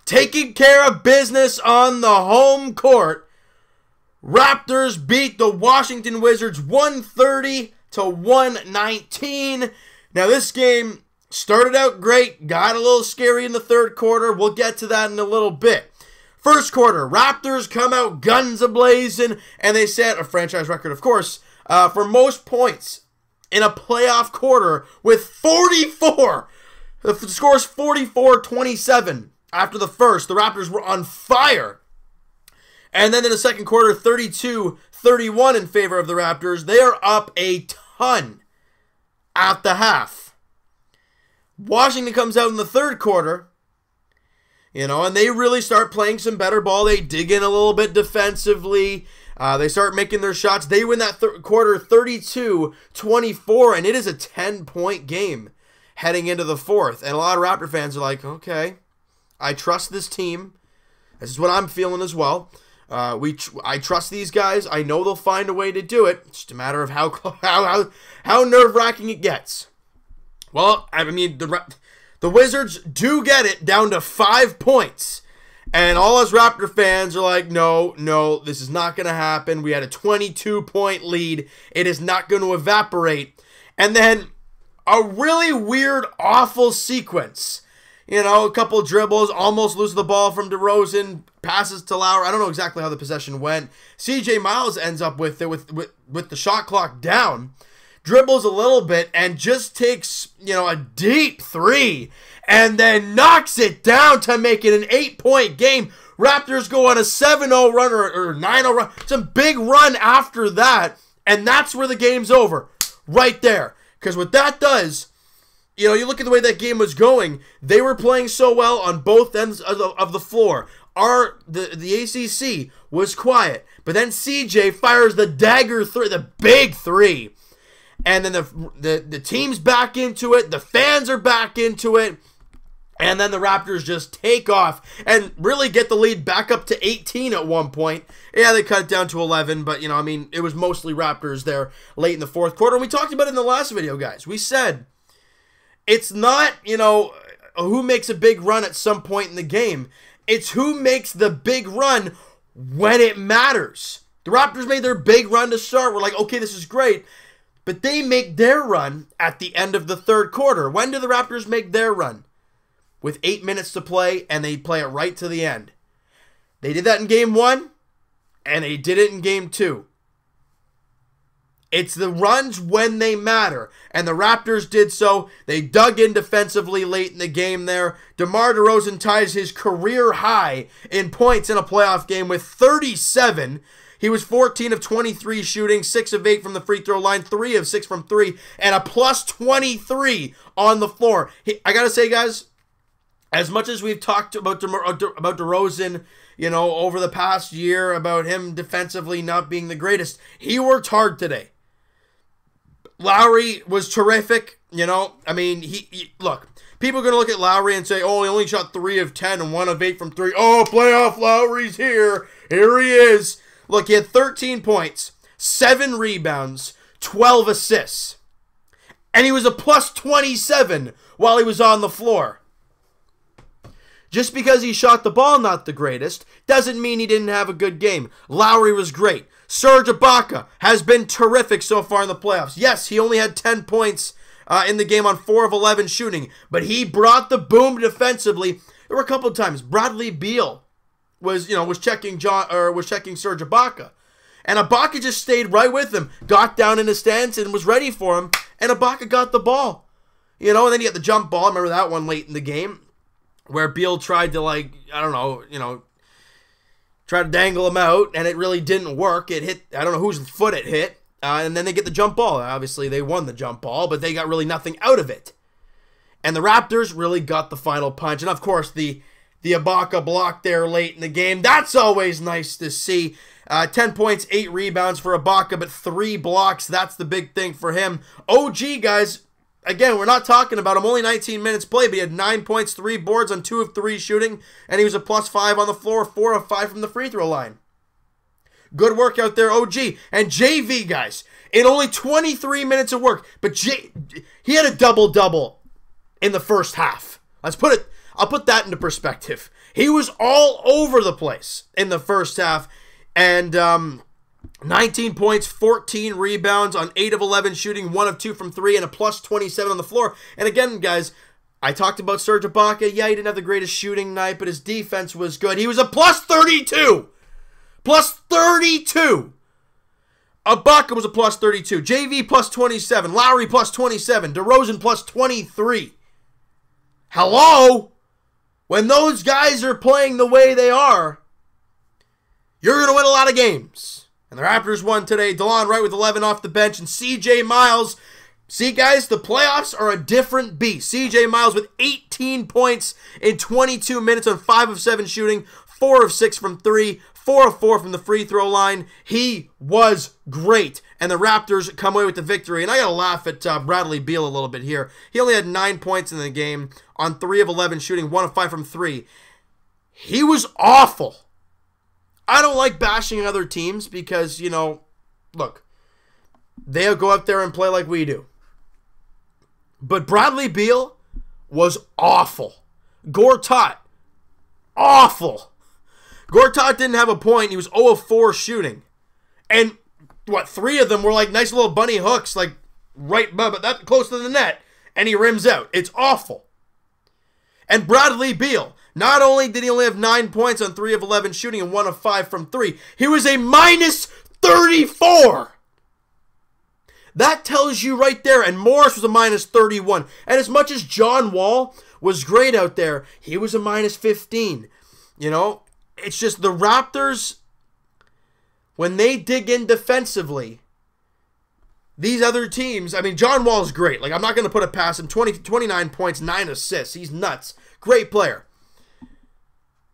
taking care of business on the home court. Raptors beat the Washington Wizards 130-119. Now this game started out great, got a little scary in the third quarter. We'll get to that in a little bit. First quarter, Raptors come out guns a-blazing, and they set a franchise record, of course, for most points in a playoff quarter with 44. The score is 44-27 after the first. The Raptors were on fire. And then in the second quarter, 32-31 in favor of the Raptors. They are up a ton at the half. Washington comes out in the third quarter, and they really start playing some better ball. They dig in a little bit defensively. They start making their shots. They win that quarter 32-24, and it is a 10-point game heading into the fourth. And a lot of Raptor fans are like, okay, I trust this team. This is what I'm feeling as well. I trust these guys. I know they'll find a way to do it. It's just a matter of how nerve-wracking it gets. Well, I mean, the Wizards do get it down to 5 points. And all us Raptor fans are like, no, this is not going to happen. We had a 22-point lead. It is not going to evaporate. And then a really weird, awful sequence. A couple dribbles, almost lose the ball from DeRozan, passes to Lowry. I don't know exactly how the possession went. CJ Miles ends up with it with the shot clock down, dribbles a little bit, and just takes, a deep three, and then knocks it down to make it an 8-point game. Raptors go on a 7-0 run or 9-0 run. It's a big run after that, and that's where the game's over. Right there. Because what that does, you look at the way that game was going. They were playing so well on both ends of the floor. The ACC was quiet. But then CJ fires the dagger three, the big three. And then the team's back into it. The fans are back into it. And then the Raptors just take off and really get the lead back up to 18 at one point. Yeah, they cut it down to 11, but, it was mostly Raptors there late in the fourth quarter. And we talked about it in the last video, guys. We said it's not, who makes a big run at some point in the game. It's who makes the big run when it matters. The Raptors made their big run to start. We're like, okay, this is great. But they make their run at the end of the third quarter. When do the Raptors make their run? With 8 minutes to play, and they play it right to the end. They did that in game 1, and they did it in game 2. It's the runs when they matter, and the Raptors did so. They dug in defensively late in the game there. DeMar DeRozan ties his career high in points in a playoff game with 37. He was 14 of 23 shooting, 6 of 8 from the free throw line, 3 of 6 from 3, and a plus 23 on the floor. I got to say, guys, as much as we've talked about DeRozan, over the past year, about him defensively not being the greatest, he worked hard today. Lowry was terrific. Look, people are going to look at Lowry and say, oh, he only shot 3 of 10 and 1 of 8 from 3. Oh, playoff Lowry's here. Here he is. Look, he had 13 points, 7 rebounds, 12 assists. And he was a plus 27 while he was on the floor. Just because he shot the ball not the greatest doesn't mean he didn't have a good game. Lowry was great. Serge Ibaka has been terrific so far in the playoffs. Yes, he only had 10 points in the game on 4 of 11 shooting, but he brought the boom defensively. There were a couple of times Bradley Beal was checking Serge Ibaka, and Ibaka just stayed right with him, got down in his stance and was ready for him, and Ibaka got the ball. And then he had the jump ball. I remember that one late in the game, where Beal tried to, try to dangle him out, and it really didn't work. It hit, I don't know whose foot it hit, and then they get the jump ball. Obviously, they won the jump ball, but they got really nothing out of it. And the Raptors really got the final punch. And, of course, the Ibaka block there late in the game. That's always nice to see. 10 points, 8 rebounds for Ibaka, but 3 blocks. That's the big thing for him. OG, guys, again, we're not talking about him. Only 19 minutes played, but he had 9 points, 3 boards on 2 of 3 shooting, and he was a +5 on the floor, 4 of 5 from the free throw line. Good work out there, OG. And JV, guys, in only 23 minutes of work, but he had a double-double in the first half. I'll put that into perspective. He was all over the place in the first half. And 19 points, 14 rebounds on 8 of 11 shooting, 1 of 2 from 3, and a plus 27 on the floor. And again, guys, I talked about Serge Ibaka. Yeah, he didn't have the greatest shooting night, but his defense was good. He was a plus 32. Plus 32. Ibaka was a plus 32. JV plus 27. Lowry plus 27. DeRozan plus 23. Hello? When those guys are playing the way they are, you're going to win a lot of games. And the Raptors won today. DeLon Wright with 11 off the bench. And CJ Miles. See, guys, the playoffs are a different beast. CJ Miles with 18 points in 22 minutes on 5 of 7 shooting. 4 of 6 from 3. 4 of 4 from the free throw line. He was great. And the Raptors come away with the victory. And I got to laugh at Bradley Beal a little bit here. He only had 9 points in the game on 3 of 11 shooting. 1 of 5 from 3. He was awful. I don't like bashing other teams because, you know, look, they'll go out there and play like we do. But Bradley Beal was awful. Gortat, awful. Gortat didn't have a point. He was 0 of 4 shooting. And, 3 of them were like nice little bunny hooks, like right but that close to the net. And he rims out. It's awful. And Bradley Beal, not only did he only have 9 points on 3 of 11 shooting and 1 of 5 from 3, he was a minus 34. That tells you right there. And Morris was a minus 31. And as much as John Wall was great out there, he was a minus 15. You know, it's just the Raptors, when they dig in defensively, these other teams, I mean, John Wall is great. Like, I'm not going to put it past him. 29 points, 9 assists. He's nuts. Great player.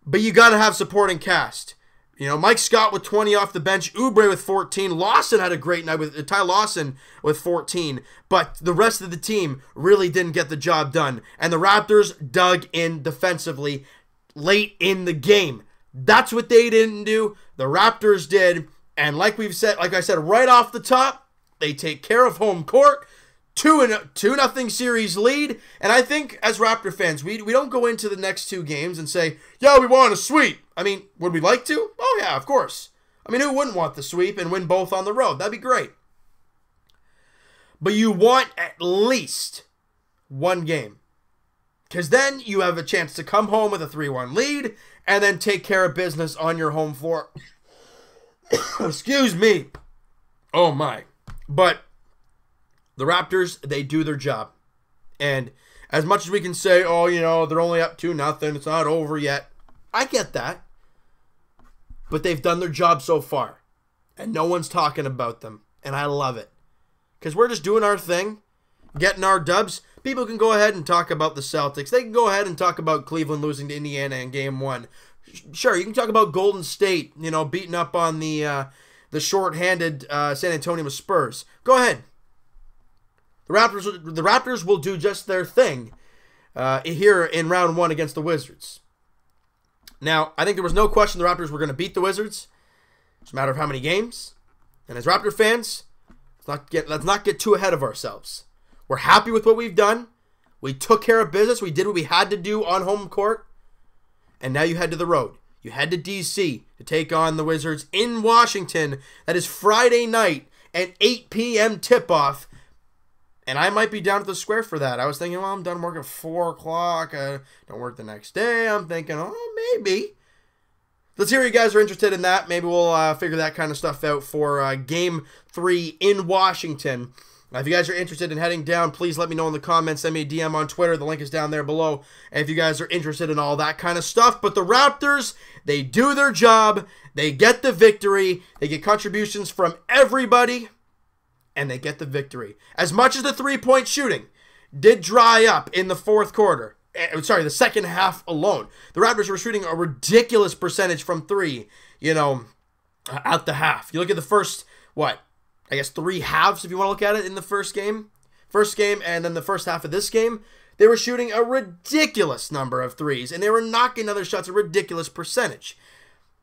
But you got to have supporting cast. You know, Mike Scott with 20 off the bench. Oubre with 14. Lawson had a great night with Ty Lawson with 14. But the rest of the team really didn't get the job done. And the Raptors dug in defensively late in the game. That's what they didn't do. The Raptors did. And like I said right off the top, they take care of home court. 2-0 series lead. And I think as Raptor fans, we don't go into the next 2 games and say, yeah, we want a sweep. I mean, would we like to? Oh, yeah, of course. I mean, who wouldn't want the sweep and win both on the road? That'd be great. But you want at least 1 game. Because then you have a chance to come home with a 3-1 lead and then take care of business on your home floor. Excuse me. Oh, my. But the Raptors, they do their job. And as much as we can say, oh, you know, they're only up 2-0, it's not over yet. I get that. But they've done their job so far. And no one's talking about them. And I love it. Because we're just doing our thing, getting our dubs. People can go ahead and talk about the Celtics. They can go ahead and talk about Cleveland losing to Indiana in Game 1. Sure, you can talk about Golden State, you know, beating up on the short-handed San Antonio Spurs. Go ahead. The Raptors will do just their thing here in round 1 against the Wizards. Now, I think there was no question the Raptors were going to beat the Wizards. It's a matter of how many games. And as Raptor fans, let's not get too ahead of ourselves. We're happy with what we've done. We took care of business. We did what we had to do on home court. And now you head to the road. You head to D.C. to take on the Wizards in Washington. That is Friday night at 8 p.m. tip-off. And I might be down at the square for that. I was thinking, well, I'm done working at 4 o'clock. I don't work the next day. I'm thinking, oh, maybe. Let's hear you guys are interested in that. Maybe we'll figure that kind of stuff out for Game 3 in Washington. If you guys are interested in heading down, please let me know in the comments. Send me a DM on Twitter. The link is down there below. And if you guys are interested in all that kind of stuff. But the Raptors, they do their job. They get the victory. They get contributions from everybody. And they get the victory. As much as the three-point shooting did dry up in the fourth quarter, the second half alone, the Raptors were shooting a ridiculous percentage from 3, you know, out the half. You look at the first, 3 halves, if you want to look at it, in the first game. And then the first half of this game, they were shooting a ridiculous number of threes, and they were knocking other shots a ridiculous percentage.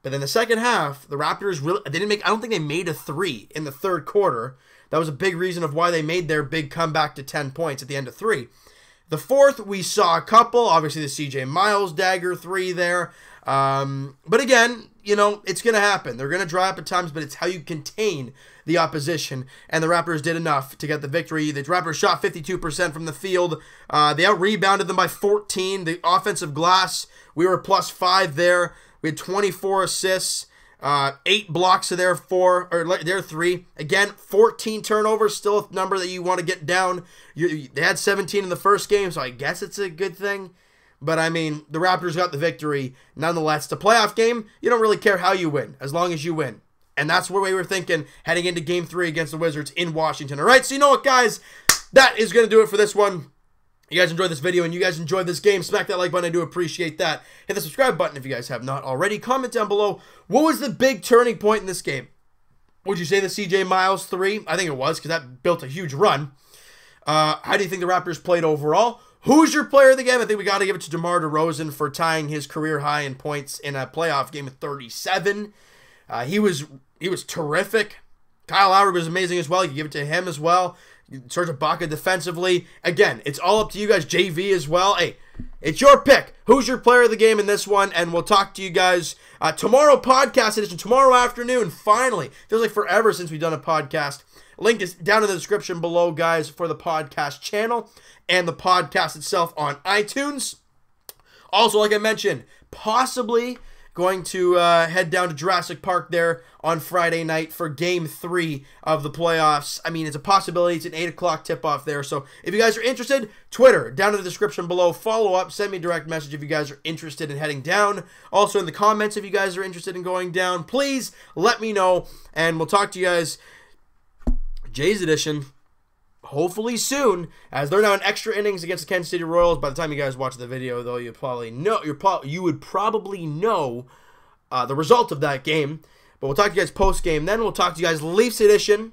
But then the second half, the Raptors I don't think they made a 3 in the third quarter. That was a big reason of why they made their big comeback to 10 points at the end of 3. The fourth, we saw a couple. Obviously, the C.J. Miles dagger 3 there. But again, you know, it's going to happen. They're going to dry up at times, but it's how you contain the opposition. And the Raptors did enough to get the victory. The Raptors shot 52% from the field. They out-rebounded them by 14. The offensive glass, we were +5 there. We had 24 assists. 8 blocks to their 3. Again, 14 turnovers, still a number that you want to get down. They had 17 in the first game, so I guess it's a good thing. But, I mean, the Raptors got the victory. Nonetheless, the playoff game, you don't really care how you win, as long as you win. And that's what we were thinking heading into Game 3 against the Wizards in Washington. All right, so you know what, guys? That is going to do it for this one. You guys enjoyed this video and you guys enjoyed this game, smack that like button. I do appreciate that. Hit the subscribe button if you guys have not already. Comment down below, what was the big turning point in this game? Would you say the C.J. Miles 3? I think it was, because that built a huge run. How do you think the Raptors played overall? Who's your player of the game? I think we got to give it to DeMar DeRozan for tying his career high in points in a playoff game of 37. He was terrific. Kyle Lowry was amazing as well. You can give it to him as well. Serge Ibaka defensively. Again, it's all up to you guys. JV as well. Hey, it's your pick. Who's your player of the game in this one? And we'll talk to you guys tomorrow, podcast edition, tomorrow afternoon. Finally. Feels like forever since we've done a podcast. Link is down in the description below, guys, for the podcast channel and the podcast itself on iTunes. Also, like I mentioned, possibly going to head down to Jurassic Park there on Friday night for Game 3 of the playoffs. I mean, it's a possibility. It's an 8 o'clock tip-off there. So if you guys are interested, Twitter, down in the description below. Follow up. Send me a direct message if you guys are interested in heading down. Also in the comments if you guys are interested in going down. Please let me know, and we'll talk to you guys. Jays edition, hopefully soon, as they're now in extra innings against the Kansas City Royals. By the time you guys watch the video, though, you would probably know the result of that game. But we'll talk to you guys post game. Then we'll talk to you guys Leafs edition.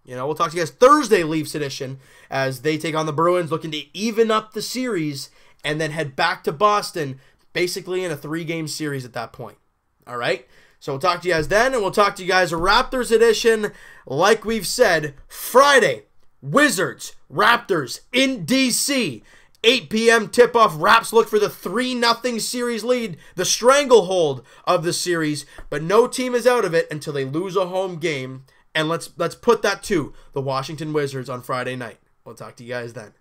You know, we'll talk to you guys Thursday Leafs edition as they take on the Bruins, looking to even up the series and then head back to Boston, basically in a 3-game series at that point. All right. So we'll talk to you guys then, and we'll talk to you guys Raptors edition. Like we've said, Friday, Wizards, Raptors in D.C. 8 p.m. tip-off. Raps look for the 3-0 series lead, the stranglehold of the series. But no team is out of it until they lose a home game. And let's put that to the Washington Wizards on Friday night. We'll talk to you guys then.